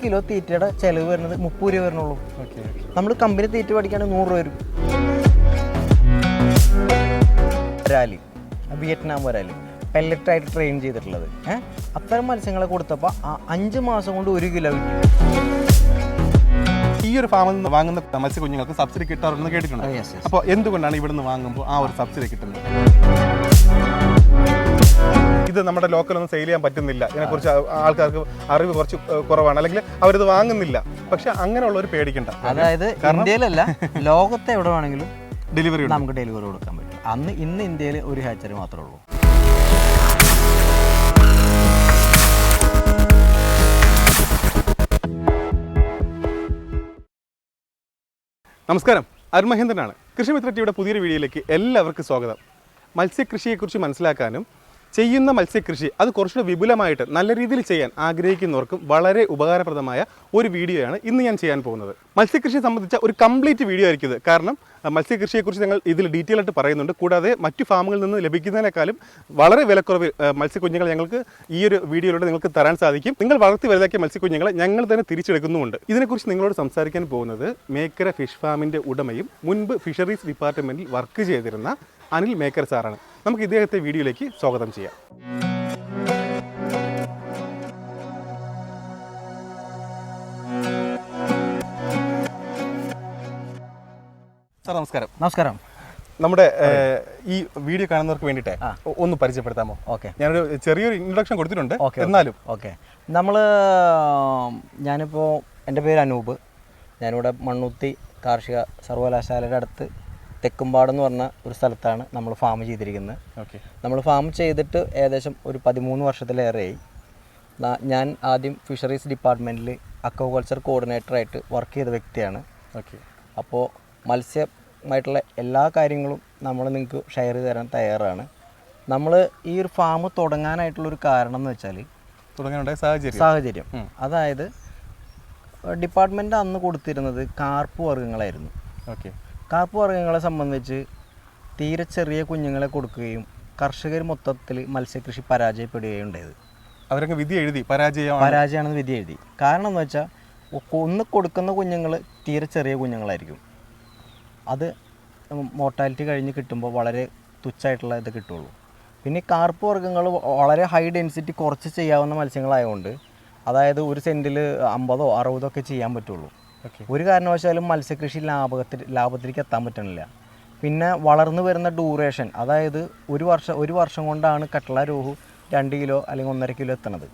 Kilo തീറ്റയുടെ ചിലവ് വരുന്നത് 30 രൂപ വരണുള്ളൂ. നമ്മൾ കമ്പനി തീറ്റ പഠിക്കുകയാണെങ്കിൽ 100 രൂപ വരും. വരാലി, വിയറ്റ്നാം വരാലി പെല്ലറ്റായിട്ട് ട്രെയിൻ ചെയ്തിട്ടുള്ളത്. അത്തരം മത്സ്യങ്ങളെ കൊടുത്തപ്പോൾ 5 മാസം കൊണ്ട് 1 കിലോ കിട്ടി. ഈ ഒരു ഫാമിൽ നിന്ന് വാങ്ങുന്ന മത്സ്യക്കുഞ്ഞുങ്ങൾക്ക് സബ്സിഡി കിട്ടാറുണ്ടെന്ന് കേട്ടിട്ടുണ്ട്. അപ്പോൾ എന്തുകൊണ്ടാണ് ഇവിടെ നിന്ന് വാങ്ങുമ്പോൾ ആ ഒരു സബ്സിഡി കിട്ടുന്നത്? ഇത് നമ്മുടെ ലോക്കലൊന്നും സെയിൽ ചെയ്യാൻ പറ്റുന്നില്ല, ഇതിനെക്കുറിച്ച് ആൾക്കാർക്ക് അറിവ് കുറച്ച് കുറവാണ്, അല്ലെങ്കിൽ അവരിത് വാങ്ങുന്നില്ല. പക്ഷെ അങ്ങനെയുള്ള ഒരു പേടിക്കണ്ട. അതായത് ഇന്ത്യയിലല്ല, ലോകത്തെ എവിടെ വേണമെങ്കിലും ഡെലിവറി നമുക്ക് ഡെലിവറി കൊടുക്കാൻ പറ്റും. ഇന്ന് ഇന്ത്യയിൽ ഒരു ഹാച്ചറി മാത്രമേ ഉള്ളൂ. നമസ്കാരം, അരുൺ മഹേന്ദ്രനാണ്. കൃഷിമിത്ര ടിവിയുടെ പുതിയൊരു വീഡിയോയിലേക്ക് എല്ലാവർക്കും സ്വാഗതം. മത്സ്യകൃഷിയെക്കുറിച്ച് മനസ്സിലാക്കാനും ചെയ്യുന്ന മത്സ്യകൃഷി അത് കുറച്ചുകൂടെ വിപുലമായിട്ട് നല്ല രീതിയിൽ ചെയ്യാൻ ആഗ്രഹിക്കുന്നവർക്കും വളരെ ഉപകാരപ്രദമായ ഒരു വീഡിയോയാണ് ഇന്ന് ഞാൻ ചെയ്യാൻ പോകുന്നത്. മത്സ്യകൃഷിയെ സംബന്ധിച്ച ഒരു കംപ്ലീറ്റ് വീഡിയോ ആയിരിക്കും ഇത്. കാരണം മത്സ്യകൃഷിയെക്കുറിച്ച് ഞങ്ങൾ ഇതിൽ ഡീറ്റെയിൽ ആയിട്ട് പറയുന്നുണ്ട്. കൂടാതെ മറ്റു ഫാമുകളിൽ നിന്ന് ലഭിക്കുന്നതിനേക്കാളും വളരെ വിലക്കുറവിൽ മത്സ്യക്കുഞ്ഞുങ്ങൾ ഞങ്ങൾക്ക് ഈ ഒരു വീഡിയോയിലൂടെ നിങ്ങൾക്ക് തരാൻ സാധിക്കും. നിങ്ങൾ വളർത്തി വലുതാക്കിയ മത്സ്യക്കുഞ്ഞുങ്ങളെ ഞങ്ങൾ തന്നെ തിരിച്ചെടുക്കുന്നുമുണ്ട്. ഇതിനെക്കുറിച്ച് നിങ്ങളോട് സംസാരിക്കാൻ പോകുന്നത് മേക്കര ഫിഷ് ഫാമിൻ്റെ ഉടമയും മുൻപ് ഫിഷറീസ് ഡിപ്പാർട്ട്മെൻറ്റിൽ വർക്ക് ചെയ്തിരുന്ന അനിൽ മേക്കർ സാറാണ്. നമുക്ക് ഇദ്ദേഹത്തെ വീഡിയോയിലേക്ക് സ്വാഗതം ചെയ്യാം. സാർ നമസ്കാരം. നമസ്കാരം. നമ്മുടെ ഈ വീഡിയോ കാണുന്നവർക്ക് വേണ്ടിയിട്ട് ഒന്ന് പരിചയപ്പെടുത്താമോ? ഓക്കെ, ഞാനൊരു ചെറിയൊരു ഇൻട്രൊഡക്ഷൻ കൊടുത്തിട്ടുണ്ട്. എന്നാലും ഞാനിപ്പോൾ എൻ്റെ പേര് അനൂപ്. ഞാനിവിടെ മണ്ണുത്തി കാർഷിക സർവകലാശാലയുടെ അടുത്ത് തെക്കുംപാട് എന്ന് പറഞ്ഞ ഒരു സ്ഥലത്താണ് നമ്മൾ ഫാം ചെയ്തിരിക്കുന്നത്. നമ്മൾ ഫാം ചെയ്തിട്ട് ഏകദേശം ഒരു 13 വർഷത്തിലേറെയായി. ഞാൻ ആദ്യം ഫിഷറീസ് ഡിപ്പാർട്ട്മെൻറ്റിൽ അക്വാകൾച്ചർ കോർഡിനേറ്ററായിട്ട് വർക്ക് ചെയ്ത വ്യക്തിയാണ്. അപ്പോൾ മത്സ്യമായിട്ടുള്ള എല്ലാ കാര്യങ്ങളും നമ്മൾ നിങ്ങൾക്ക് ഷെയർ ചെയ്ത് തരാൻ തയ്യാറാണ്. നമ്മൾ ഈ ഒരു ഫാം തുടങ്ങാനായിട്ടുള്ളൊരു കാരണം എന്ന് വെച്ചാൽ സാഹചര്യം. അതായത് ഡിപ്പാർട്ട്മെൻറ്റ് അന്ന് കൊടുത്തിരുന്നത് കാർപ്പ് വർഗ്ഗങ്ങളായിരുന്നു. കാർപ്പ് വർഗ്ഗങ്ങളെ സംബന്ധിച്ച് തീരെ ചെറിയ കുഞ്ഞുങ്ങളെ കൊടുക്കുകയും കർഷകർ മൊത്തത്തിൽ മത്സ്യകൃഷി പരാജയപ്പെടുകയും ഉണ്ടായത്. അവരൊക്കെ വിധി എഴുതി പരാജയമാണെന്ന് വിധി എഴുതി. കാരണം എന്ന് വെച്ചാൽ ഒന്ന് കൊടുക്കുന്ന കുഞ്ഞുങ്ങൾ തീരെ ചെറിയ കുഞ്ഞുങ്ങളായിരിക്കും. അത് മോർട്ടാലിറ്റി കഴിഞ്ഞ് കിട്ടുമ്പോൾ വളരെ തുച്ഛമായിട്ടുള്ള ഇത് കിട്ടുള്ളൂ. പിന്നെ കാർപ്പ് വർഗ്ഗങ്ങൾ വളരെ ഹൈ ഡെൻസിറ്റി കുറച്ച് ചെയ്യാവുന്ന മത്സ്യങ്ങളായതുകൊണ്ട്, അതായത് ഒരു സെൻറ്റിൽ 50 or 60 ഒക്കെ ചെയ്യാൻ പറ്റുള്ളൂ. ഒരു കാരണവശാലും മത്സ്യകൃഷി ലാഭത്തിലേക്ക് എത്താൻ പറ്റണില്ല. പിന്നെ വളർന്നു വരുന്ന ഡ്യൂറേഷൻ, അതായത് ഒരു വർഷം കൊണ്ടാണ് കട്ട്ള രോഹു 2 കിലോ അല്ലെങ്കിൽ 1.5 കിലോ എത്തണത്.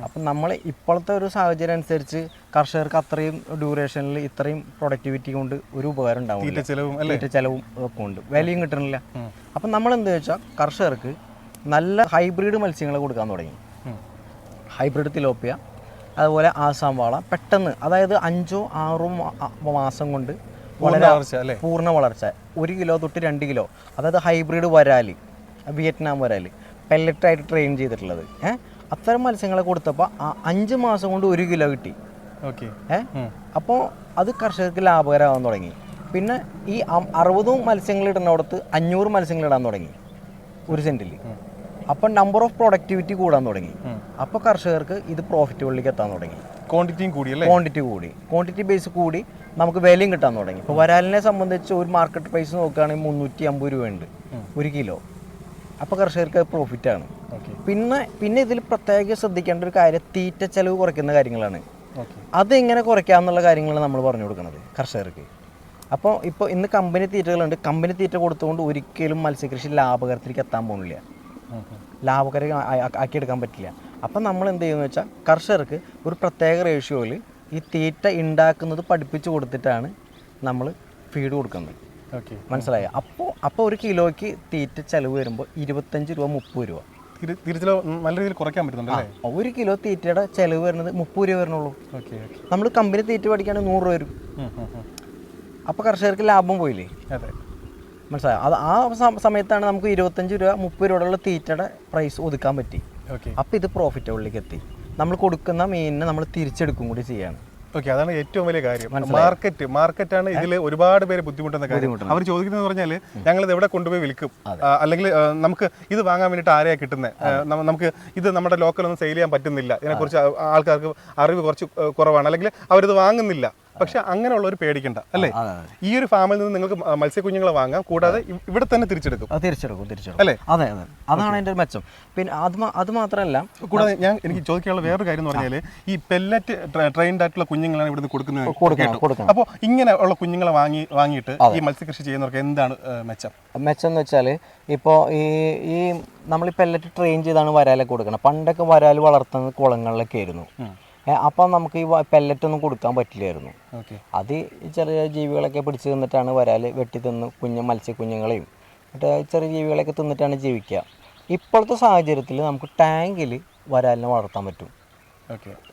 അപ്പം നമ്മൾ ഇപ്പോഴത്തെ ഒരു സാഹചര്യം അനുസരിച്ച് കർഷകർക്ക് അത്രയും ഡ്യൂറേഷനിൽ ഇത്രയും പ്രൊഡക്ടിവിറ്റി കൊണ്ട് ഒരു ഉപകാരം ഉണ്ടാവില്ല. തീറ്റ ചെലവും ഒക്കെ ഉണ്ട്, വിലയും കിട്ടണില്ല. അപ്പം നമ്മൾ എന്ത് വെച്ചാൽ കർഷകർക്ക് നല്ല ഹൈബ്രിഡ് മത്സ്യങ്ങൾ കൊടുക്കാൻ തുടങ്ങി. ഹൈബ്രിഡ് തിലോപ്പിയ, അതുപോലെ ആസാം വാള പെട്ടെന്ന്, അതായത് 5 or 6 മാസം കൊണ്ട് വളരെ പൂർണ്ണ വളർച്ച, 1 കിലോ തൊട്ട് 2 കിലോ. അതായത് ഹൈബ്രിഡ് വരാലി, വിയറ്റ്നാം വരാലി പെല്ലറ്റായിട്ട് ട്രെയിൻ ചെയ്തിട്ടുള്ളത്. അത്തരം മത്സ്യങ്ങളെ കൊടുത്തപ്പോൾ 5 മാസം കൊണ്ട് 1 കിലോ കിട്ടി. അപ്പോൾ അത് കർഷകർക്ക് ലാഭകരമാകാൻ തുടങ്ങി. പിന്നെ ഈ 60 മത്സ്യങ്ങൾ ഇടുന്നിടത്ത് 500 മത്സ്യങ്ങൾ ഇടാൻ തുടങ്ങി ഒരു സെൻറ്റിൽ. അപ്പം നമ്പർ ഓഫ് പ്രൊഡക്ടിവിറ്റി കൂടാൻ തുടങ്ങി. അപ്പോൾ കർഷകർക്ക് ഇത് പ്രോഫിറ്റബിളിലേക്ക് എത്താൻ തുടങ്ങി. ക്വാണ്ടിറ്റി ബേസ് കൂടി നമുക്ക് വിലയും കിട്ടാൻ തുടങ്ങി. ഇപ്പോൾ വരാലിനെ സംബന്ധിച്ച് ഒരു മാർക്കറ്റ് പ്രൈസ് നോക്കുകയാണെങ്കിൽ 350 രൂപയുണ്ട് 1 കിലോ. അപ്പോൾ കർഷകർക്ക് അത് പ്രോഫിറ്റാണ്. പിന്നെ ഇതിൽ പ്രത്യേകം ശ്രദ്ധിക്കേണ്ട ഒരു കാര്യം തീറ്റ ചെലവ് കുറയ്ക്കുന്ന കാര്യങ്ങളാണ്. അതെങ്ങനെ കുറയ്ക്കാമെന്നുള്ള കാര്യങ്ങളാണ് നമ്മൾ പറഞ്ഞു കൊടുക്കുന്നത് കർഷകർക്ക്. അപ്പോൾ ഇന്ന് കമ്പനി തീറ്റകളുണ്ട്. കമ്പനി തീറ്റ കൊടുത്തുകൊണ്ട് ഒരിക്കലും മത്സ്യകൃഷി ലാഭകരത്തിലേക്ക് എത്താൻ പോകുന്നില്ല, ലാഭകരം ആക്കിയെടുക്കാൻ പറ്റില്ല. അപ്പം നമ്മൾ എന്ത് ചെയ്യുന്നത് വെച്ചാൽ കർഷകർക്ക് ഒരു പ്രത്യേക റേഷ്യോയിൽ ഈ തീറ്റ ഉണ്ടാക്കുന്നത് പഠിപ്പിച്ചു കൊടുത്തിട്ടാണ് നമ്മൾ ഫീഡ് കൊടുക്കുന്നത്. മനസ്സിലായോ? അപ്പോൾ 1 കിലോയ്ക്ക് തീറ്റ ചിലവ് വരുമ്പോൾ 25 രൂപ 30 രൂപ നല്ല രീതിയിൽ കുറയ്ക്കാൻ പറ്റുന്നുണ്ട്. 1 കിലോ തീറ്റയുടെ ചിലവ് വരുന്നത് 30 രൂപ വരണുള്ളൂ. നമ്മൾ കമ്പനി തീറ്റ പഠിക്കുകയാണെങ്കിൽ 100 രൂപ വരും. അപ്പോൾ കർഷകർക്ക് ലാഭം പോയില്ലേ? മനസ്സിലായോ? അത് ആ സമയത്താണ് നമുക്ക് 25 രൂപ 30 രൂപയുള്ള തീറ്റയുടെ പ്രൈസ് ഒതുക്കാൻ പറ്റി. അപ്പോൾ ഇത് പ്രോഫിറ്റബിളിലേക്ക് എത്തി. നമ്മൾ കൊടുക്കുന്ന മീനിനെ നമ്മൾ തിരിച്ചെടുക്കും കൂടി ചെയ്യാണ്. ഓക്കെ, അതാണ് ഏറ്റവും വലിയ കാര്യം. മാർക്കറ്റാണ് ഇതിൽ ഒരുപാട് പേര് ബുദ്ധിമുട്ടുന്ന കാര്യം. അവർ ചോദിക്കുന്നത് പറഞ്ഞാൽ ഞങ്ങൾ ഇത് എവിടെ കൊണ്ടുപോയി വിൽക്കും, അല്ലെങ്കിൽ നമുക്ക് ഇത് വാങ്ങാൻ വേണ്ടിയിട്ട് ആരെയാണ് കിട്ടുന്നത്, നമുക്ക് ഇത് നമ്മുടെ ലോക്കലൊന്നും സെയിൽ ചെയ്യാൻ പറ്റുന്നില്ല, ഇതിനെക്കുറിച്ച് ആൾക്കാർക്ക് അറിവ് കുറച്ച് കുറവാണ്, അല്ലെങ്കിൽ അവരിത് വാങ്ങുന്നില്ല. പക്ഷെ അങ്ങനെയുള്ള ഒരു പേടിക്കണ്ട അല്ലേ. ഈ ഒരു ഫാമിൽ നിന്ന് നിങ്ങൾക്ക് മത്സ്യക്കുഞ്ഞുങ്ങളെ വാങ്ങാം, കൂടാതെ ഇവിടെ തന്നെ തിരിച്ചെടുക്കും അല്ലേ. അതെ അതെ, അതാണ് അതിന്റെ ഒരു മെച്ചം. പിന്നെ അത് മാത്രമല്ല, കൂടാതെ എനിക്ക് ചോദിക്കാനുള്ള വേറൊരു കാര്യം എന്ന് പറഞ്ഞാൽ ഈ പെല്ലറ്റ് ട്രെയിൻഡ് ആയിട്ടുള്ള കുഞ്ഞുങ്ങളാണ് ഇവിടുന്ന് കൊടുക്കുന്നത്. അപ്പോൾ ഇങ്ങനെയുള്ള കുഞ്ഞുങ്ങളെ വാങ്ങിയിട്ട് ഈ മത്സ്യകൃഷി ചെയ്യുന്നവർക്ക് എന്താണ് മെച്ചം എന്ന് വെച്ചാൽ ഇപ്പോൾ ഈ നമ്മൾ ഈ പെല്ലറ്റ് ട്രെയിൻ ചെയ്താണ് വരാലൊക്കെ കൊടുക്കണം. പണ്ടൊക്കെ വരാൽ വളർത്തുന്നത് കുളങ്ങളിലൊക്കെ ആയിരുന്നു. അപ്പം നമുക്ക് ഈ പെല്ലറ്റൊന്നും കൊടുക്കാൻ പറ്റില്ലായിരുന്നു. അത് ചെറിയ ജീവികളൊക്കെ പിടിച്ച് തിന്നിട്ടാണ് വരാൽ വെട്ടി തിന്ന് മത്സ്യക്കുഞ്ഞുങ്ങളെയും മറ്റേ ചെറിയ ജീവികളെയൊക്കെ തിന്നിട്ടാണ് ജീവിക്കുക. ഇപ്പോഴത്തെ സാഹചര്യത്തിൽ നമുക്ക് ടാങ്കിൽ വരാലിനെ വളർത്താൻ പറ്റും.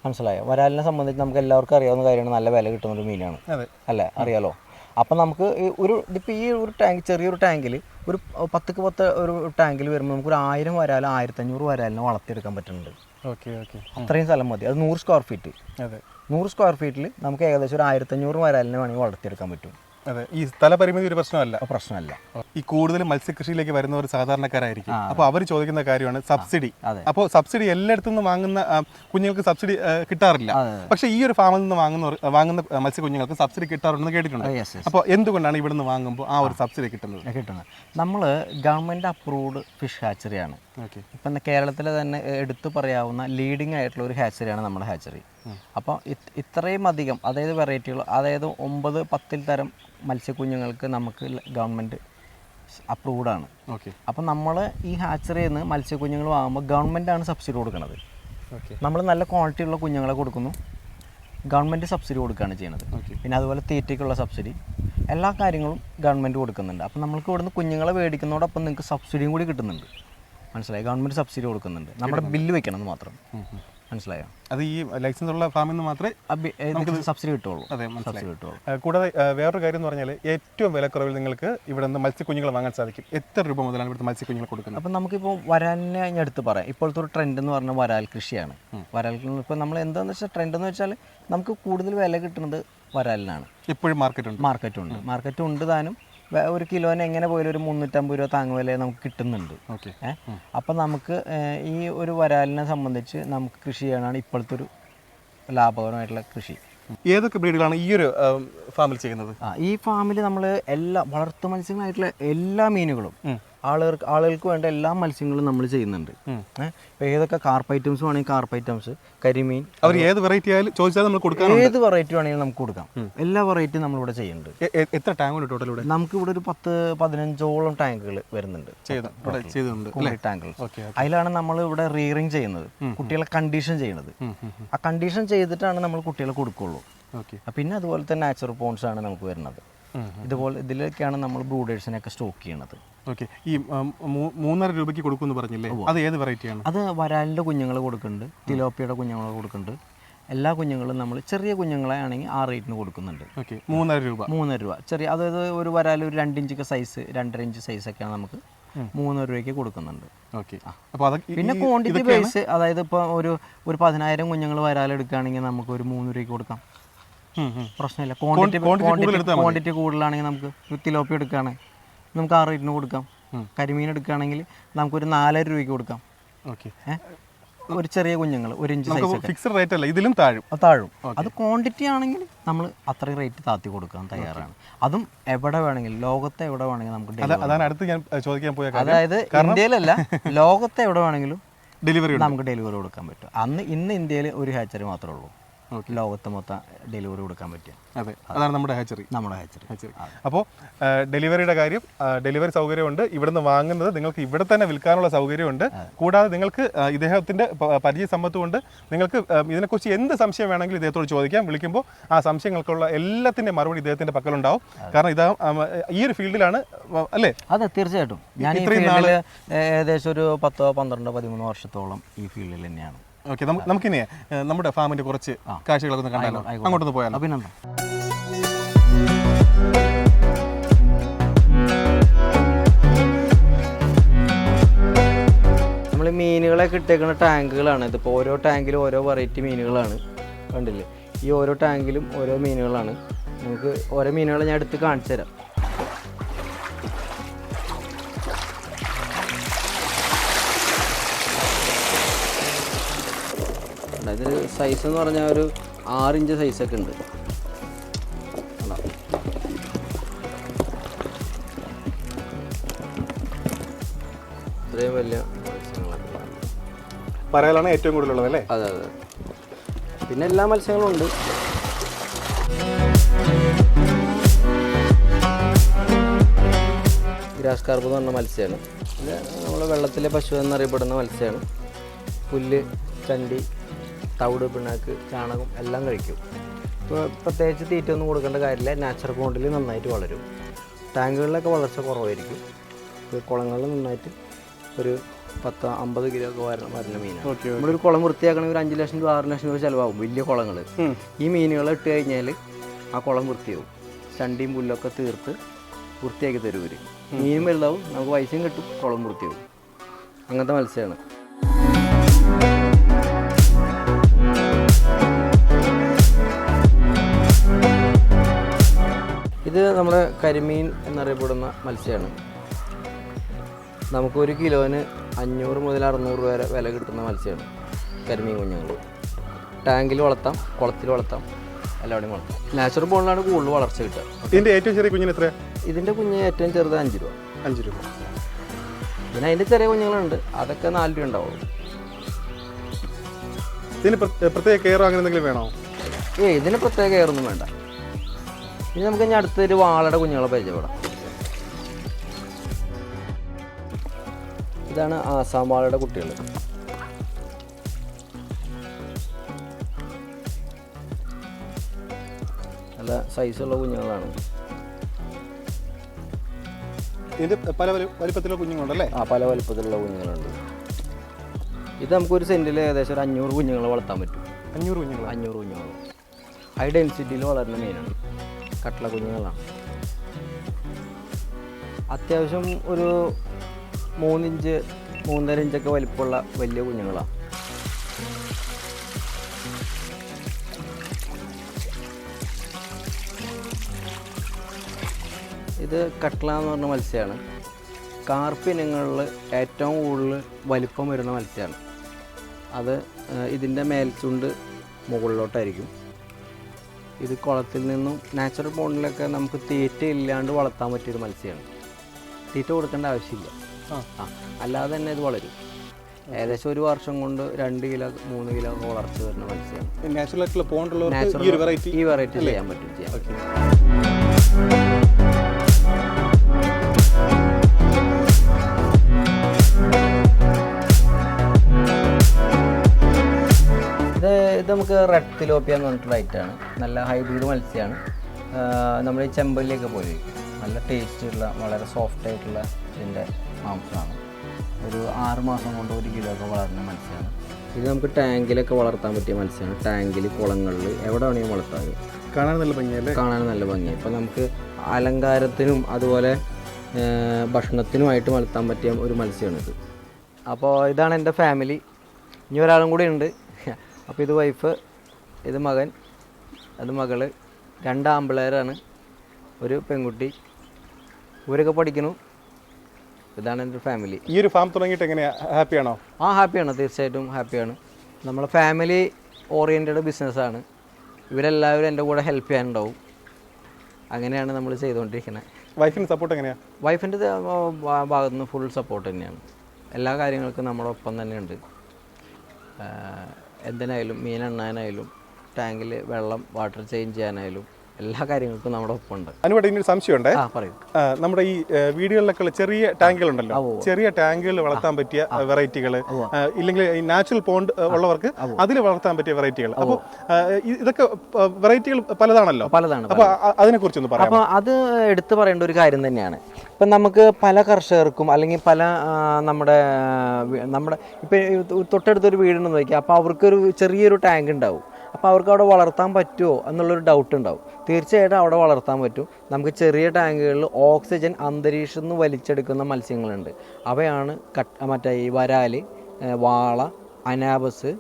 മനസ്സിലായോ? വരാലിനെ സംബന്ധിച്ച് നമുക്ക് എല്ലാവർക്കും അറിയാവുന്ന കാര്യമാണ്, നല്ല വില കിട്ടുന്നൊരു മീനാണ് അല്ലേ, അറിയാലോ. അപ്പം നമുക്ക് ഇതിപ്പോൾ ഈ ഒരു ടാങ്ക്, ചെറിയൊരു ടാങ്കിൽ ഒരു 10 ഒരു ടാങ്കിൽ വരുമ്പോൾ നമുക്ക് ഒരു 1000 വരാൽ 1500 വരാലിനെ വളർത്തിയെടുക്കാൻ പറ്റുന്നുണ്ട്. അത്രയും സ്ഥലം മതി. അത് 100 സ്ക്വയർ ഫീറ്റ്. 100 സ്ക്വയർ ഫീറ്റിൽ നമുക്ക് ഏകദേശം ഒരു 1500 വരാലിനെ വേണമെങ്കിൽ വളർത്തിയെടുക്കാൻ പറ്റും. അതെ, ഈ സ്ഥലപരിമിതി ഒരു പ്രശ്നമല്ല. ഈ കൂടുതൽ മത്സ്യകൃഷിയിലേക്ക് വരുന്നവർ സാധാരണക്കാരായിരിക്കും. അപ്പോൾ അവർ ചോദിക്കുന്ന കാര്യമാണ് സബ്സിഡി. അപ്പോൾ സബ്സിഡി എല്ലായിടത്തു നിന്ന് വാങ്ങുന്ന കുഞ്ഞുങ്ങൾക്ക് സബ്സിഡി കിട്ടാറില്ല. പക്ഷേ ഈ ഒരു ഫാമിൽ നിന്ന് വാങ്ങുന്ന മത്സ്യക്കുഞ്ഞുങ്ങൾക്ക് സബ്സിഡി കിട്ടാറുണ്ടെന്ന് കേട്ടിട്ടുണ്ട്. അപ്പോൾ എന്തുകൊണ്ടാണ് ഇവിടെ നിന്ന് വാങ്ങുമ്പോൾ ആ ഒരു സബ്സിഡി കിട്ടുന്നത്? നമ്മൾ ഗവൺമെൻറ് അപ്രൂവ്ഡ് ഫിഷ് ഹാച്ചറിയാണ്. ഇപ്പം കേരളത്തിലെ തന്നെ എടുത്തു പറയാവുന്ന ലീഡിങ് ആയിട്ടുള്ള ഒരു ഹാച്ചറിയാണ് നമ്മുടെ ഹാച്ചറി. അപ്പോൾ ഇത്രയും അധികം, അതായത് വെറൈറ്റികൾ, അതായത് 9-10 തരം മത്സ്യക്കുഞ്ഞുങ്ങൾക്ക് നമുക്ക് ഗവൺമെൻറ് അപ്രൂവ്ഡാണ്. അപ്പം നമ്മൾ ഈ ഹാച്ചറിയിൽ നിന്ന് മത്സ്യക്കുഞ്ഞുങ്ങൾ വാങ്ങുമ്പോൾ ഗവൺമെൻറ്റാണ് സബ്സിഡി കൊടുക്കുന്നത്. നമ്മൾ നല്ല ക്വാളിറ്റി ഉള്ള കുഞ്ഞുങ്ങളെ കൊടുക്കുന്നു, ഗവൺമെൻറ് സബ്സിഡി കൊടുക്കുകയാണ് ചെയ്യുന്നത്. പിന്നെ അതുപോലെ തീറ്റയ്ക്കുള്ള സബ്സിഡി, എല്ലാ കാര്യങ്ങളും ഗവൺമെൻറ് കൊടുക്കുന്നുണ്ട്. അപ്പം നമ്മൾക്ക് ഇവിടുന്ന് കുഞ്ഞുങ്ങളെ മേടിക്കുന്നതോടൊപ്പം നിങ്ങൾക്ക് സബ്സിഡിയും കൂടി കിട്ടുന്നുണ്ട്. മനസ്സിലായി? ഗവൺമെൻറ് സബ്സിഡി കൊടുക്കുന്നുണ്ട്. നമ്മുടെ ബില്ല് വെക്കണമെന്ന് മാത്രം. മനസ്സിലായോ? അത് ഈ ലൈസൻസ് ഉള്ള ഫാമിൽ നിന്ന് മാത്രമേ സബ്സിഡി കിട്ടുള്ളൂ. അതെ, മനസ്സിലായി. കൂടാതെ വേറൊരു കാര്യം എന്ന് പറഞ്ഞാൽ ഏറ്റവും വിലക്കുറവിൽ നിങ്ങൾക്ക് ഇവിടെ നിന്ന് മത്സ്യക്കുഞ്ഞുങ്ങൾ വാങ്ങാൻ സാധിക്കും. എത്ര രൂപ മുതലാണ് ഇവിടുത്തെ മത്സ്യക്കുഞ്ഞുങ്ങൾ കൊടുക്കുന്നത്? അപ്പം നമുക്കിപ്പോൾ വരാലിനെ ഞാൻ എടുത്ത് പറയാം. ഇപ്പോഴത്തെ ഒരു ട്രെൻഡ് എന്ന് പറഞ്ഞാൽ വരാൽ കൃഷിയാണ്. വരാൽ ഇപ്പോൾ നമ്മൾ എന്താണെന്ന് വെച്ചാൽ ട്രെൻഡ് എന്ന് വെച്ചാൽ നമുക്ക് കൂടുതൽ വില കിട്ടുന്നത് വരാലിനാണ്. എപ്പോഴും മാർക്കറ്റ് ഉണ്ട് താനും. ഒരു കിലോന് എങ്ങനെ പോയാലും ഒരു 350 രൂപ താങ്ങുവില നമുക്ക് കിട്ടുന്നുണ്ട്. അപ്പം നമുക്ക് ഈ ഒരു വരാലിനെ സംബന്ധിച്ച് നമുക്ക് കൃഷി ചെയ്യാനാണ് ഇപ്പോഴത്തെ ഒരു ലാഭകരമായിട്ടുള്ള കൃഷി. ഏതൊക്കെ ബ്രീഡുകളാണ് ഈ ഒരു ഫാമിൽ ചെയ്യുന്നത്? ഈ ഫാമിൽ നമ്മൾ എല്ലാ വളർത്തു മത്സ്യങ്ങളായിട്ടുള്ള എല്ലാ മീനുകളും ആളുകൾക്ക് വേണ്ട എല്ലാ മത്സ്യങ്ങളും നമ്മൾ ചെയ്യുന്നുണ്ട്. ഇപ്പോൾ ഏതൊക്കെ കാർപ്പ് ഐറ്റംസ് വേണമെങ്കിൽ കാർപ്പ് ഐറ്റംസ്, കരിമീൻ, അവർ ഏത് വെറൈറ്റി ആയാലും ചോദിച്ചാൽ നമ്മൾ കൊടുക്കാം. ഏത് വെറൈറ്റി വേണമെങ്കിലും നമുക്ക് കൊടുക്കാം. എല്ലാ വെറൈറ്റിയും നമ്മളിവിടെ ചെയ്യുന്നുണ്ട്. എത്ര ടാങ്കുണ്ട് ടോട്ടൽ ഇവിടെ? നമുക്കിവിടെ ഒരു 10-15ഓളം ടാങ്കുകൾ വരുന്നുണ്ട്. ടാങ്കുകൾ. അതിലാണ് നമ്മൾ ഇവിടെ റീറിങ് ചെയ്യുന്നത്, കുട്ടികളെ കണ്ടീഷൻ ചെയ്യുന്നത്. ആ കണ്ടീഷൻ ചെയ്തിട്ടാണ് നമ്മൾ കുട്ടികളെ കൊടുക്കുള്ളൂ. പിന്നെ അതുപോലെ തന്നെ നാച്ചുറൽ പോൺസ് ആണ് നമുക്ക് വരുന്നത്. ഇതിലൊക്കെയാണ് നമ്മൾ ബ്രൂഡേഴ്സിനെയൊക്കെ സ്റ്റോക്ക് ചെയ്യണത്. ഓക്കെ, ഈ 3.5 രൂപയ്ക്ക് കൊടുക്കുമെന്ന് പറഞ്ഞില്ലേ, അത് ഏത് വെറൈറ്റിയാണ്? അത് വരാലിൻ്റെ കുഞ്ഞുങ്ങൾ കൊടുക്കുന്നുണ്ട്, തിലോപ്പിയുടെ കുഞ്ഞുങ്ങൾ കൊടുക്കുന്നുണ്ട്. എല്ലാ കുഞ്ഞുങ്ങളും നമ്മൾ ചെറിയ കുഞ്ഞുങ്ങളെ ആണെങ്കിൽ ആ റേറ്റിന് കൊടുക്കുന്നുണ്ട്. ഓക്കെ, 3.5 രൂപ. ചെറിയ, അതായത് ഒരു വരാൽ ഒരു 2 ഇഞ്ച് സൈസ്, 2.5 ഇഞ്ച് സൈസൊക്കെയാണ് നമുക്ക് 3 രൂപയ്ക്ക് കൊടുക്കുന്നുണ്ട്. ഓക്കെ, പിന്നെ ക്വാണ്ടിറ്റി ബേസ്, അതായത് ഇപ്പോൾ ഒരു 10,000 കുഞ്ഞുങ്ങൾ വരാലെടുക്കുകയാണെങ്കിൽ നമുക്ക് ഒരു 3 രൂപയ്ക്ക് കൊടുക്കാം. പ്രശ്നമില്ല. ക്വാണ്ടിറ്റി കൂടുതലാണെങ്കിൽ നമുക്ക് തിലോപ്പി എടുക്കുകയാണെങ്കിൽ നമുക്ക് 6 റേറ്റിന് കൊടുക്കാം. കരിമീൻ എടുക്കുകയാണെങ്കിൽ നമുക്കൊരു 4.5 രൂപയ്ക്ക് കൊടുക്കാം. ഒരു ചെറിയ കുഞ്ഞുങ്ങൾ 1 ഇഞ്ച് സൈസ് ഫിക്സഡ് റേറ്റ് അല്ല, ഇതിലും താഴും. അത് ക്വാണ്ടിറ്റി ആണെങ്കിൽ നമ്മൾ അത്രയും റേറ്റ് താത്തി കൊടുക്കാൻ തയ്യാറാണ്. അതും എവിടെ വേണമെങ്കിലും, ലോകത്തെ എവിടെ വേണമെങ്കിലും നമുക്ക്. അതാണ് അടുത്ത് ഞാൻ ചോദിക്കാൻ പോയ കാര്യം. അതായത് ഇന്ത്യയിലല്ല, ലോകത്തെ എവിടെ വേണമെങ്കിലും നമുക്ക് ഡെലിവറി കൊടുക്കാൻ പറ്റും. ഇന്ന് ഇന്ത്യയിൽ ഒരു ഹാച്ചറി മാത്രമേ ഉള്ളൂ ലോകത്ത് മൊത്തം ഡെലിവറി കൊടുക്കാൻ പറ്റും. അതെ, അതാണ് നമ്മുടെ ഹാച്ചറി. അപ്പോൾ ഡെലിവറിയുടെ കാര്യം, ഡെലിവറി സൗകര്യമുണ്ട്. ഇവിടുന്ന് വാങ്ങുന്നത് നിങ്ങൾക്ക് ഇവിടെ തന്നെ വിൽക്കാനുള്ള സൗകര്യമുണ്ട്. കൂടാതെ നിങ്ങൾക്ക് ഇദ്ദേഹത്തിൻ്റെ പരിചയ സമ്പത്ത് കൊണ്ട് നിങ്ങൾക്ക് ഇതിനെക്കുറിച്ച് എന്ത് സംശയം വേണമെങ്കിലും ഇദ്ദേഹത്തോട് ചോദിക്കാം. വിളിക്കുമ്പോൾ ആ സംശയങ്ങൾക്കുള്ള എല്ലാത്തിൻ്റെ മറുപടി ഇദ്ദേഹത്തിൻ്റെ പക്കലുണ്ടാവും. കാരണം ഇത് ഈ ഒരു ഫീൽഡിലാണ് അല്ലേ? അതെ, തീർച്ചയായിട്ടും. ഞാൻ ഇത്രയും നാൾ ഏകദേശം ഒരു 10, 12, 13 വർഷത്തോളം ഈ ഫീൽഡിൽ തന്നെയാണ്. ഓക്കെ, നമുക്കിനി നമ്മുടെ ഫാമിൻ്റെ കുറച്ച് കാഴ്ചകളൊക്കെ ഒന്ന് കണ്ടാലോ? അങ്ങോട്ടൊന്ന് പോയാലോ? അഭിനന്ദനം. നമ്മൾ മീനുകളൊക്കെ ഇട്ടേക്കുന്ന ടാങ്കുകളാണ്. ഇതിപ്പോൾ ഓരോ ടാങ്കിലും ഓരോ വെറൈറ്റി മീനുകളാണ്. കണ്ടില്ലേ? ഈ ഓരോ ടാങ്കിലും ഓരോ മീനുകളാണ്. നമുക്ക് ഓരോ മീനുകൾ ഞാൻ എടുത്ത് കാണിച്ചു തരാം. ഇതിൽ സൈസ് എന്ന് പറഞ്ഞാൽ ഒരു 6 ഇഞ്ച് സൈസൊക്കെ ഉണ്ട്. ഇത്രയും വലിയ മത്സ്യങ്ങളൊക്കെ പരലാണ് ഏറ്റവും കൂടുതലുള്ളത് അല്ലേ? അതെ അതെ. പിന്നെ എല്ലാ മത്സ്യങ്ങളും ഉണ്ട്. ഗ്രാസ് കാർപ്പ് എന്ന് പറഞ്ഞ മത്സ്യമാണ്. ഇത് നമ്മൾ വെള്ളത്തിലെ പശു എന്നറിയപ്പെടുന്ന മത്സ്യമാണ്. പുല്ല്, ചണ്ടി, തവിട്, പിണ്ണാക്ക്, ചാണകം എല്ലാം കഴിക്കും. ഇപ്പോൾ പ്രത്യേകിച്ച് തീറ്റ ഒന്നും കൊടുക്കേണ്ട കാര്യമില്ല. നാച്ചുറൽ പോണ്ടിൽ നന്നായിട്ട് വളരും. ടാങ്കുകളിലൊക്കെ വളർച്ച കുറവായിരിക്കും. കുളങ്ങളിൽ നന്നായിട്ട് ഒരു 10-50 കിലോ ഒക്കെ വരുന്ന മീനാണ്. നമ്മളൊരു കുളം വൃത്തിയാക്കണമെങ്കിൽ 5 ലക്ഷം രൂപ 6 ലക്ഷം രൂപ ചിലവാകും. വലിയ കുളങ്ങൾ. ഈ മീനുകളെ ഇട്ട് കഴിഞ്ഞാൽ ആ കുളം വൃത്തിയാവും. ചണ്ടിയും പുല്ലൊക്കെ തീർത്ത് വൃത്തിയാക്കി തരും ഇവർ. മീനും വലുതാവും, നമുക്ക് പൈസയും കിട്ടും, കുളം വൃത്തിയാവും. അങ്ങനത്തെ മത്സ്യമാണ്. ഇത് നമ്മുടെ കരിമീൻ എന്നറിയപ്പെടുന്ന മത്സ്യമാണ്. നമുക്ക് 1 കിലോന് 500 മുതൽ 600 രൂപ വരെ വില കിട്ടുന്ന മത്സ്യമാണ് കരിമീൻ കുഞ്ഞുങ്ങൾ. ടാങ്കിൽ വളർത്താം, കുളത്തിൽ വളർത്താം, എല്ലാവിടെയും വളർത്താം. നാച്ചുറൽ ബോണ്ടിലാണ് കൂടുതൽ വളർച്ച കിട്ടുക. ഇതിൻ്റെ ഏറ്റവും ചെറിയ കുഞ്ഞിന് എത്രയാണ്? ഇതിൻ്റെ കുഞ്ഞ് ഏറ്റവും ചെറുത് 5 രൂപ. 5 രൂപ. പിന്നെ അതിൻ്റെ ചെറിയ കുഞ്ഞുങ്ങളുണ്ട്, അതൊക്കെ 4 രൂപ ഉണ്ടാവുള്ളൂ. ഇതിന് പ്രത്യേക കെയറോ അങ്ങനെ എന്തെങ്കിലും വേണോ? ഇതിന് പ്രത്യേക കെയറൊന്നും വേണ്ട. ഇനി നമുക്ക് ഇനി അടുത്തൊരു വാളയുടെ കുഞ്ഞുങ്ങളെ പരിചയപ്പെടാം. ഇതാണ് ആസാം വാളയുടെ കുട്ടികൾ. നല്ല സൈസുള്ള കുഞ്ഞുങ്ങളാണ്. ഇതിൻ്റെ പല വലിപ്പത്തിലുള്ള കുഞ്ഞുങ്ങളുണ്ടല്ലേ? പല വലിപ്പത്തിലുള്ള കുഞ്ഞുങ്ങളുണ്ട്. ഇത് നമുക്കൊരു സെൻറ്റിൽ ഏകദേശം ഒരു 500 കുഞ്ഞുങ്ങളെ വളർത്താൻ പറ്റും. 500 കുഞ്ഞുങ്ങൾ? 500 കുഞ്ഞുങ്ങൾ. ഹൈ ഡെൻസിറ്റിയിൽ വളരുന്ന മീനാണ്. കട്ട്ള കുഞ്ഞുങ്ങളാണ്. അത്യാവശ്യം ഒരു 3 ഇഞ്ച് 3.5 ഇഞ്ചൊക്കെ വലിപ്പമുള്ള വലിയ കുഞ്ഞുങ്ങളാണ്. ഇത് കട്ട്ള എന്ന് പറഞ്ഞ മത്സ്യമാണ്. കാർപ്പ് ഇനങ്ങളിൽ ഏറ്റവും കൂടുതൽ വലിപ്പം വരുന്ന മത്സ്യമാണ്. അത് ഇതിൻ്റെ മേൽച്ചുണ്ട് മുകളിലോട്ടായിരിക്കും. ഇത് കുളത്തിൽ നിന്നും നാച്ചുറൽ പോണ്ടിലൊക്കെ നമുക്ക് തീറ്റ ഇല്ലാണ്ട് വളർത്താൻ പറ്റിയൊരു മത്സ്യമാണ്. തീറ്റ കൊടുക്കേണ്ട ആവശ്യമില്ല. അല്ലാതെ തന്നെ ഇത് വളരും. ഏകദേശം 1 വർഷം കൊണ്ട് 2 കിലോ 3 കിലോ ഒക്കെ വളർച്ച വരുന്ന മത്സ്യമാണ്. നാച്ചുറലായിട്ടുള്ള പോണ്ടുള്ള ഈ വെറൈറ്റി ചെയ്യാൻ പറ്റും. ഇത് നമുക്ക് റെഡ് തിലോപ്പിയ എന്ന് പറഞ്ഞിട്ടുള്ള ഐറ്റമാണ്. നല്ല ഹൈബ്രിഡ് മത്സ്യമാണ്. നമ്മുടെ ഈ ചെമ്പല്ലിയൊക്കെ പോലെ ഇരിക്കും. നല്ല ടേസ്റ്റുള്ള വളരെ സോഫ്റ്റ് ആയിട്ടുള്ള ഇതിൻ്റെ മാംസമാണ്. ഒരു 6 മാസം കൊണ്ട് 1 കിലോ ഒക്കെ വളരുന്ന മത്സ്യമാണ്. ഇത് നമുക്ക് ടാങ്കിലൊക്കെ വളർത്താൻ പറ്റിയ മത്സ്യമാണ്. ടാങ്കിൽ, കുളങ്ങളിൽ എവിടെ വേണമെങ്കിലും വളർത്താൻ. കാണാൻ നല്ല ഭംഗിയല്ലേ? കാണാൻ നല്ല ഭംഗിയാണ്. ഇപ്പോൾ നമുക്ക് അലങ്കാരത്തിനും അതുപോലെ ഭക്ഷണത്തിനുമായിട്ട് വളർത്താൻ പറ്റിയ ഒരു മത്സ്യമാണിത്. അപ്പോൾ ഇതാണ് എൻ്റെ ഫാമിലി. ഇനി ഒരാളും കൂടി ഉണ്ട്. അപ്പോൾ ഇത് വൈഫ്, ഇത് മകൻ, അത് മകള്, 2 ആമ്പിള്ളേരാണ്, ഒരു പെൺകുട്ടി. ഇവരൊക്കെ പഠിക്കുന്നു. ഇതാണ് എൻ്റെ ഫാമിലി. ഈ ഒരു ഫാം തുടങ്ങിയിട്ട് എങ്ങനെയാണ്? ഹാപ്പിയാണോ? ഹാപ്പിയാണ്, തീർച്ചയായിട്ടും ഹാപ്പിയാണ്. നമ്മളെ ഫാമിലി ഓറിയൻറ്റഡ് ബിസിനസ്സാണ്. ഇവരെല്ലാവരും എൻ്റെ കൂടെ ഹെൽപ്പ് ചെയ്യാനുണ്ടാവും. അങ്ങനെയാണ് നമ്മൾ ചെയ്തുകൊണ്ടിരിക്കുന്നത്. വൈഫിൻ്റെ സപ്പോർട്ട് എങ്ങനെയാണ്? വൈഫിൻ്റെ ഭാഗത്തു നിന്ന് ഫുൾ സപ്പോർട്ട് തന്നെയാണ്. എല്ലാ കാര്യങ്ങൾക്കും നമ്മുടെ ഒപ്പം തന്നെയുണ്ട്. എന്തിനായാലും, മീൻ എണ്ണാനായാലും, ടാങ്കിൽ വെള്ളം വാട്ടർ ചേഞ്ച് ചെയ്യാനായാലും എല്ലാ കാര്യങ്ങൾക്കും നമ്മുടെ ഒപ്പമുണ്ട്. അനുവേണ്ട ഇനി ഒരു സംശയമുണ്ട്. പറയും. നമ്മുടെ ഈ വീടുകളിലൊക്കെ ചെറിയ ടാങ്കുകളുണ്ടല്ലോ, ചെറിയ ടാങ്കുകൾ വളർത്താൻ പറ്റിയ വെറൈറ്റികൾ, ഇല്ലെങ്കിൽ ഈ നാച്ചുറൽ പോണ്ട് ഉള്ളവർക്ക് അതിൽ വളർത്താൻ പറ്റിയ വെറൈറ്റികൾ. അപ്പോൾ ഇതൊക്കെ വെറൈറ്റികൾ പലതാണല്ലോ. അപ്പോൾ അതിനെക്കുറിച്ചൊന്ന് പറയാം. അപ്പോൾ അത് എടുത്തു പറയേണ്ട ഒരു കാര്യം തന്നെയാണ്. ഇപ്പം നമുക്ക് പല കർഷകർക്കും അല്ലെങ്കിൽ പല നമ്മുടെ ഇപ്പം തൊട്ടടുത്തൊരു വീടുണ്ടെന്ന് നോക്കിയാൽ അപ്പോൾ അവർക്കൊരു ചെറിയൊരു ടാങ്ക് ഉണ്ടാവും. അപ്പോൾ അവർക്ക് അവിടെ വളർത്താൻ പറ്റുമോ എന്നുള്ളൊരു ഡൗട്ട് ഉണ്ടാവും. തീർച്ചയായിട്ടും അവിടെ വളർത്താൻ പറ്റും. നമുക്ക് ചെറിയ ടാങ്കുകളിൽ ഓക്സിജൻ അന്തരീക്ഷത്തിൽ നിന്ന് വലിച്ചെടുക്കുന്ന മത്സ്യങ്ങളുണ്ട്. അവയാണ് മറ്റേ ഈ വരാൽ, വാള, അനാബസ്,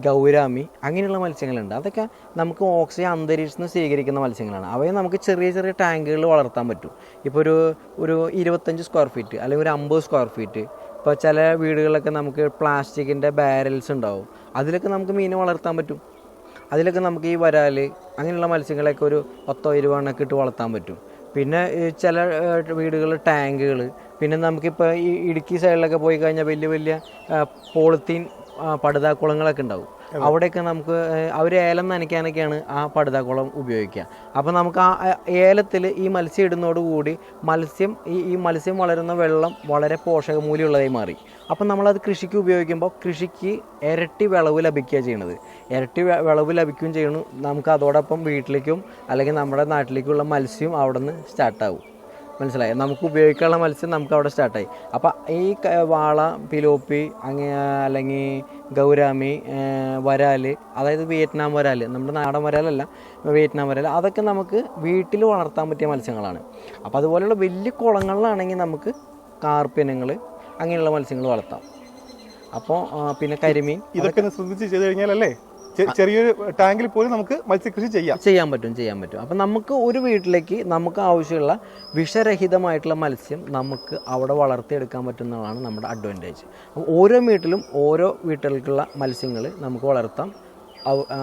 ഗൗരാമി അങ്ങനെയുള്ള മത്സ്യങ്ങളുണ്ട്. അതൊക്കെ നമുക്ക് ഓക്സിജൻ അന്തരീക്ഷത്തിൽ നിന്ന് സ്വീകരിക്കുന്ന മത്സ്യങ്ങളാണ്. അവയെ നമുക്ക് ചെറിയ ചെറിയ ടാങ്കുകളിൽ വളർത്താൻ പറ്റും. ഇപ്പോൾ ഒരു 25 സ്ക്വയർ ഫീറ്റ് അല്ലെങ്കിൽ ഒരു 50 സ്ക്വയർ ഫീറ്റ്. ഇപ്പോൾ ചില വീടുകളിലൊക്കെ നമുക്ക് പ്ലാസ്റ്റിക്കിൻ്റെ ബാരൽസ് ഉണ്ടാവും, അതിലൊക്കെ നമുക്ക് മീനെ വളർത്താൻ പറ്റും. അതിലൊക്കെ നമുക്ക് ഈ വരാൽ അങ്ങനെയുള്ള മത്സ്യങ്ങളൊക്കെ ഒരു 10-20 ഇട്ട് വളർത്താൻ പറ്റും. പിന്നെ ചില വീടുകളിൽ ടാങ്കുകൾ, പിന്നെ നമുക്കിപ്പോൾ ഈ ഇടുക്കി സൈഡിലൊക്കെ പോയി കഴിഞ്ഞാൽ വലിയ വലിയ പോളിത്തീൻ പടുതാക്കുളങ്ങളൊക്കെ ഉണ്ടാവും. അവിടെയൊക്കെ നമുക്ക് അവർ ഏലം നനയ്ക്കാനൊക്കെയാണ് ആ പടുതാക്കുളം ഉപയോഗിക്കുക. അപ്പോൾ നമുക്ക് ആ ഏലത്തിൽ ഈ മത്സ്യം ഇടുന്നതോടുകൂടി ഈ മത്സ്യം വളരുന്ന വെള്ളം വളരെ പോഷകമൂല്യമുള്ളതായി മാറി. അപ്പം നമ്മളത് കൃഷിക്ക് ഉപയോഗിക്കുമ്പോൾ കൃഷിക്ക് ഇരട്ടി വിളവ് ലഭിക്കുക ചെയ്യണത്. ഇരട്ടി വിളവ് ലഭിക്കുകയും ചെയ്യണം. നമുക്ക് അതോടൊപ്പം വീട്ടിലേക്കും അല്ലെങ്കിൽ നമ്മുടെ നാട്ടിലേക്കുള്ള മത്സ്യം അവിടെ നിന്ന് സ്റ്റാർട്ടാവും. മനസ്സിലായി? നമുക്ക് ഉപയോഗിക്കാനുള്ള മത്സ്യം നമുക്ക് അവിടെ സ്റ്റാർട്ടായി. അപ്പം ഈ വാള, പിലോപ്പി അല്ലെങ്കിൽ ഗൗരാമി, വരാൽ, അതായത് വിയറ്റ്നാം വരാൽ, നമ്മുടെ നാടൻ വരാലല്ല, വിയറ്റ്നാം വരാൽ, അതൊക്കെ നമുക്ക് വീട്ടിൽ വളർത്താൻ പറ്റിയ മത്സ്യങ്ങളാണ്. അപ്പോൾ അതുപോലെയുള്ള വലിയ കുളങ്ങളിലാണെങ്കിൽ നമുക്ക് കാർപ്പിനങ്ങൾ അങ്ങനെയുള്ള മത്സ്യങ്ങൾ വളർത്താം. അപ്പോൾ പിന്നെ കരിമീൻ, ഇതൊക്കെ ശ്രദ്ധിച്ച് ചെയ്ത് കഴിഞ്ഞാലല്ലേ ചെറിയൊരു ടാങ്കിൽ പോലും നമുക്ക് മത്സ്യകൃഷി ചെയ്യാൻ പറ്റും. അപ്പം നമുക്ക് ഒരു വീട്ടിലേക്ക് നമുക്ക് ആവശ്യമുള്ള വിഷരഹിതമായിട്ടുള്ള മത്സ്യം നമുക്ക് അവിടെ വളർത്തിയെടുക്കാൻ പറ്റുന്നതാണ് നമ്മുടെ അഡ്വാൻറ്റേജ്. ഓരോ വീട്ടിലേക്കുള്ള മത്സ്യങ്ങൾ നമുക്ക് വളർത്താം.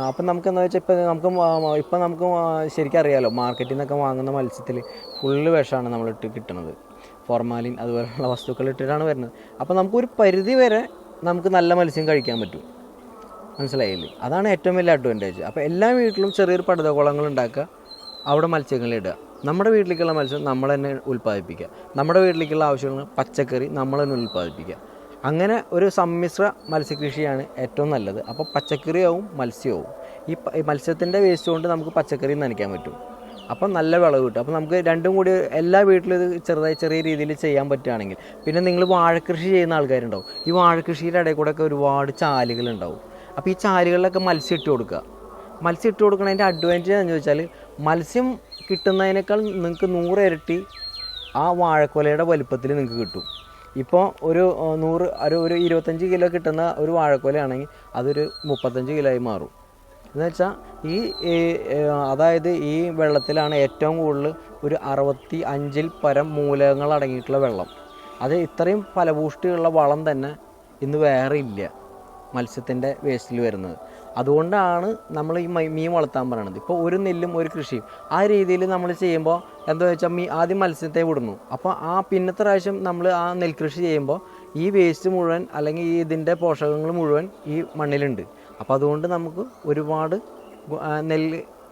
അപ്പം നമുക്ക് എന്താ വെച്ചാൽ ഇപ്പം നമുക്ക് ശരിക്കും അറിയാമല്ലോ, മാർക്കറ്റിൽ നിന്നൊക്കെ വാങ്ങുന്ന മത്സ്യത്തിൽ ഫുള്ള് വിഷമാണ് നമ്മളിട്ട് കിട്ടുന്നത്. ഫോർമാലിൻ അതുപോലെയുള്ള വസ്തുക്കൾ ഇട്ടിട്ടാണ് വരുന്നത്. അപ്പം നമുക്കൊരു പരിധി വരെ നമുക്ക് നല്ല മത്സ്യം കഴിക്കാൻ പറ്റും. മനസ്സിലായില്ലേ? അതാണ് ഏറ്റവും വലിയ അഡ്വാൻറ്റേജ്. അപ്പോൾ എല്ലാ വീട്ടിലും ചെറിയൊരു പടുതക്കുളങ്ങൾ ഉണ്ടാക്കുക, അവിടെ മത്സ്യങ്ങളിടുക. നമ്മുടെ വീട്ടിലേക്കുള്ള മത്സ്യം നമ്മൾ തന്നെ ഉൽപ്പാദിപ്പിക്കുക. നമ്മുടെ വീട്ടിലേക്കുള്ള ആവശ്യങ്ങൾ പച്ചക്കറി നമ്മൾ തന്നെ ഉൽപ്പാദിപ്പിക്കുക. അങ്ങനെ ഒരു സമ്മിശ്ര മത്സ്യകൃഷിയാണ് ഏറ്റവും നല്ലത്. അപ്പോൾ പച്ചക്കറിയാവും മത്സ്യവും. ഈ മത്സ്യത്തിൻ്റെ വേസ്റ്റ് കൊണ്ട് നമുക്ക് പച്ചക്കറി നനയ്ക്കാൻ പറ്റും. അപ്പം നല്ല വിളവ് കിട്ടും. അപ്പോൾ നമുക്ക് രണ്ടും കൂടി എല്ലാ വീട്ടിലും ഇത് ചെറിയ രീതിയിൽ ചെയ്യാൻ പറ്റുകയാണെങ്കിൽ. പിന്നെ നിങ്ങൾ വാഴക്കൃഷി ചെയ്യുന്ന ആൾക്കാരുണ്ടാവും. ഈ വാഴക്കൃഷിയുടെ ഇടയിൽ കൂടെ ഒക്കെ ഒരുപാട് ചാലുകളുണ്ടാവും. അപ്പോൾ ഈ ചാലുകളിലൊക്കെ മത്സ്യം ഇട്ട് കൊടുക്കുക. മത്സ്യം ഇട്ട് കൊടുക്കുന്നതിൻ്റെ അഡ്വാൻറ്റേജ് എന്ന് ചോദിച്ചാൽ മത്സ്യം കിട്ടുന്നതിനേക്കാൾ നിങ്ങൾക്ക് 100 ഇരട്ടി ആ വാഴക്കൊലയുടെ വലുപ്പത്തിൽ നിങ്ങൾക്ക് കിട്ടും. ഇപ്പോൾ ഒരു 25 കിലോ കിട്ടുന്ന ഒരു വാഴക്കൊലയാണെങ്കിൽ അതൊരു 35 കിലോ ആയി മാറും. എന്ന് വെച്ചാൽ അതായത് ഈ വെള്ളത്തിലാണ് ഏറ്റവും കൂടുതൽ ഒരു 65 പരം മൂലകങ്ങൾ അടങ്ങിയിട്ടുള്ള വെള്ളം. അത് ഇത്രയും ഫലഭൂഷ്ടിയുള്ള വളം തന്നെ ഇന്ന് വേറെ ഇല്ല മത്സ്യത്തിൻ്റെ വേസ്റ്റിൽ വരുന്നത്. അതുകൊണ്ടാണ് നമ്മൾ ഈ മീൻ വളർത്താൻ പറയണത്. ഇപ്പോൾ ഒരു നെല്ലും ഒരു കൃഷിയും ആ രീതിയിൽ നമ്മൾ ചെയ്യുമ്പോൾ എന്താ വെച്ചാൽ ആദ്യം മത്സ്യത്തെ വിടുന്നു. അപ്പോൾ പിന്നത്തെ പ്രാവശ്യം നമ്മൾ ആ നെൽകൃഷി ചെയ്യുമ്പോൾ ഈ വേസ്റ്റ് മുഴുവൻ അല്ലെങ്കിൽ ഇതിൻ്റെ പോഷകങ്ങൾ മുഴുവൻ ഈ മണ്ണിലുണ്ട്. അപ്പോൾ അതുകൊണ്ട് നമുക്ക് ഒരുപാട്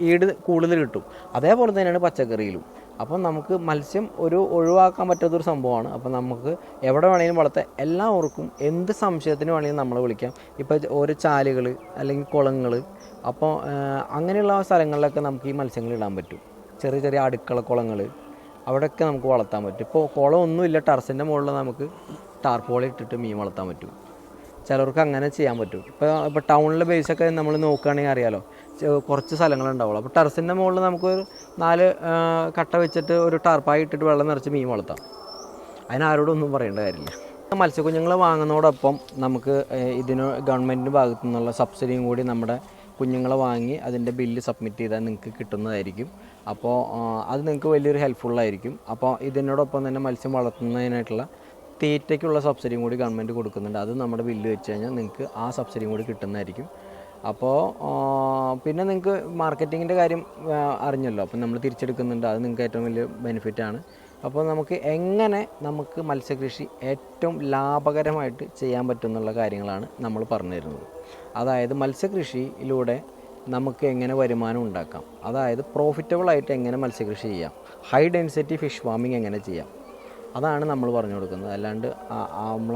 ഈട് കൂടുതൽ കിട്ടും. അതേപോലെ തന്നെയാണ് പച്ചക്കറിയിലും. അപ്പം നമുക്ക് മത്സ്യം ഒഴിവാക്കാൻ പറ്റാത്തൊരു സംഭവമാണ്. അപ്പോൾ നമുക്ക് എവിടെ വേണമെങ്കിലും വളർത്താം. എല്ലാവർക്കും എന്ത് സംശയത്തിന് വേണമെങ്കിലും നമ്മളെ വിളിക്കാം. ഇപ്പോൾ ഓരോ ചാലുകൾ അല്ലെങ്കിൽ കുളങ്ങൾ, അപ്പോൾ അങ്ങനെയുള്ള സ്ഥലങ്ങളിലൊക്കെ നമുക്ക് ഈ മത്സ്യങ്ങൾ ഇടാൻ പറ്റും. ചെറിയ അടുക്കള കുളങ്ങൾ, അവിടെയൊക്കെ നമുക്ക് വളർത്താൻ പറ്റും. ഇപ്പോൾ കുളമൊന്നുമില്ല, ടെറസിൻ്റെ മുകളിൽ നമുക്ക് ടാർപോളി ഇട്ടിട്ട് മീൻ വളർത്താൻ പറ്റും. ചിലർക്ക് അങ്ങനെ ചെയ്യാൻ പറ്റും. ഇപ്പോൾ ടൗണിലെ ബേസൊക്കെ നമ്മൾ നോക്കുകയാണെങ്കിൽ അറിയാലോ, കുറച്ച് സ്ഥലങ്ങളുണ്ടാവുള്ളൂ. അപ്പോൾ ടെറസിൻ്റെ മുകളിൽ നമുക്കൊരു 4 കട്ട വെച്ചിട്ട് ഒരു ടാർപ്പായി ഇട്ടിട്ട് വെള്ളം നിറച്ച് മീൻ വളർത്താം. അതിനാരോടും ഒന്നും പറയേണ്ട കാര്യമില്ല. മത്സ്യക്കുഞ്ഞുങ്ങളെ വാങ്ങുന്നതോടൊപ്പം നമുക്ക് ഗവൺമെൻറ്റിൻ്റെ ഭാഗത്തു നിന്നുള്ള സബ്സിഡിയും കൂടി നമ്മുടെ കുഞ്ഞുങ്ങളെ വാങ്ങി അതിൻ്റെ ബില്ല് സബ്മിറ്റ് ചെയ്താൽ നിങ്ങൾക്ക് കിട്ടുന്നതായിരിക്കും. അപ്പോൾ അത് നിങ്ങൾക്ക് വലിയൊരു ഹെൽപ്ഫുള്ളായിരിക്കും. അപ്പോൾ ഇതിനോടൊപ്പം തന്നെ മത്സ്യം വളർത്തുന്നതിനായിട്ടുള്ള തീറ്റയ്ക്കുള്ള സബ്സിഡിയും കൂടി ഗവൺമെൻറ് കൊടുക്കുന്നുണ്ട്. അത് നമ്മുടെ ബില്ല് വെച്ച് കഴിഞ്ഞാൽ നിങ്ങൾക്ക് ആ സബ്സിഡിയും കൂടി കിട്ടുന്നതായിരിക്കും. അപ്പോൾ പിന്നെ നിങ്ങൾക്ക് മാർക്കറ്റിങ്ങിൻ്റെ കാര്യം അറിഞ്ഞല്ലോ, അപ്പം നമ്മൾ തിരിച്ചെടുക്കുന്നുണ്ട്. അത് നിങ്ങൾക്ക് ഏറ്റവും വലിയ ബെനിഫിറ്റാണ്. അപ്പോൾ നമുക്ക് മത്സ്യകൃഷി ഏറ്റവും ലാഭകരമായിട്ട് ചെയ്യാൻ പറ്റുമെന്നുള്ള കാര്യങ്ങളാണ് നമ്മൾ പറഞ്ഞു തരുന്നത്. അതായത് മത്സ്യകൃഷിയിലൂടെ നമുക്ക് എങ്ങനെ വരുമാനം ഉണ്ടാക്കാം, അതായത് പ്രോഫിറ്റബിളായിട്ട് എങ്ങനെ മത്സ്യകൃഷി ചെയ്യാം, ഹൈ ഡെൻസിറ്റി ഫിഷ് ഫാമിംഗ് എങ്ങനെ ചെയ്യാം, അതാണ് നമ്മൾ പറഞ്ഞു കൊടുക്കുന്നത്. അല്ലാണ്ട് നമ്മൾ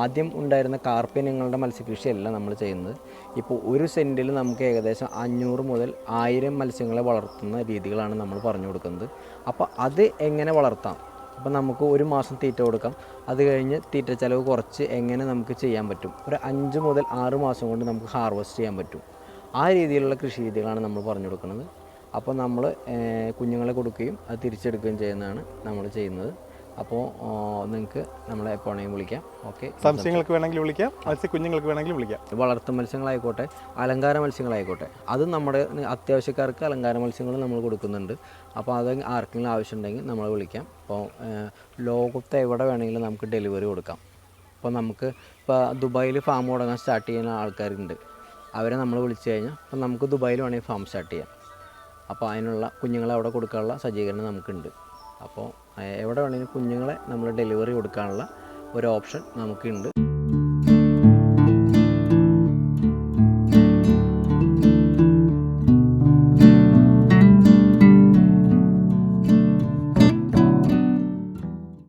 ആദ്യം ഉണ്ടായിരുന്ന കാർപ്പിനങ്ങളുടെ മത്സ്യകൃഷിയല്ല നമ്മൾ ചെയ്യുന്നത്. ഇപ്പോൾ 1 സെൻറ്റിൽ നമുക്ക് ഏകദേശം 500 മുതൽ 1000 മത്സ്യങ്ങളെ വളർത്തുന്ന രീതികളാണ് നമ്മൾ പറഞ്ഞു കൊടുക്കുന്നത്. അപ്പോൾ അത് എങ്ങനെ വളർത്താം, അപ്പോൾ നമുക്ക് 1 മാസം തീറ്റ കൊടുക്കാം, അത് കഴിഞ്ഞ് തീറ്റ ചിലവ് കുറച്ച് എങ്ങനെ നമുക്ക് ചെയ്യാൻ പറ്റും, ഒരു 5 മുതൽ 6 മാസം കൊണ്ട് നമുക്ക് ഹാർവെസ്റ്റ് ചെയ്യാൻ പറ്റും. ആ രീതിയിലുള്ള കൃഷി രീതികളാണ് നമ്മൾ പറഞ്ഞു കൊടുക്കുന്നത്. അപ്പോൾ നമ്മൾ കുഞ്ഞുങ്ങളെ കൊടുക്കുകയും അത് തിരിച്ചെടുക്കുകയും ചെയ്യുന്നതാണ് നമ്മൾ ചെയ്യുന്നത്. അപ്പോൾ നിങ്ങൾക്ക് നമ്മളെ എപ്പോൾ വേണമെങ്കിലും വിളിക്കാം. ഓക്കെ, സംശയങ്ങൾക്ക് വേണമെങ്കിൽ വിളിക്കാം, മത്സ്യക്കുഞ്ഞുങ്ങൾക്ക് വേണമെങ്കിൽ വിളിക്കാം. വളർത്തു മത്സ്യങ്ങളായിക്കോട്ടെ, അലങ്കാര മത്സ്യങ്ങളായിക്കോട്ടെ, അത് നമ്മുടെ അത്യാവശ്യക്കാർക്ക് അലങ്കാര മത്സ്യങ്ങൾ നമ്മൾ കൊടുക്കുന്നുണ്ട്. അപ്പോൾ അത് ആർക്കെങ്കിലും ആവശ്യമുണ്ടെങ്കിൽ നമ്മൾ വിളിക്കാം. അപ്പോൾ ലോകത്ത് എവിടെ വേണമെങ്കിലും നമുക്ക് ഡെലിവറി കൊടുക്കാം. ഇപ്പോൾ നമുക്ക് ഇപ്പോൾ ദുബായിൽ ഫാം തുടങ്ങാൻ സ്റ്റാർട്ട് ചെയ്യുന്ന ആൾക്കാരുണ്ട്. അവരെ നമ്മൾ വിളിച്ചു കഴിഞ്ഞാൽ അപ്പോൾ നമുക്ക് ദുബായിൽ വേണമെങ്കിൽ ഫാം സ്റ്റാർട്ട് ചെയ്യാം. അപ്പോൾ അതിനുള്ള കുഞ്ഞുങ്ങളെ അവിടെ കൊടുക്കാനുള്ള സജ്ജീകരണം നമുക്കുണ്ട്. അപ്പോൾ എവിടെ വേണമെങ്കിലും കുഞ്ഞുങ്ങളെ നമ്മൾ ഡെലിവറി കൊടുക്കാനുള്ള ഒരു ഓപ്ഷൻ നമുക്കുണ്ട്.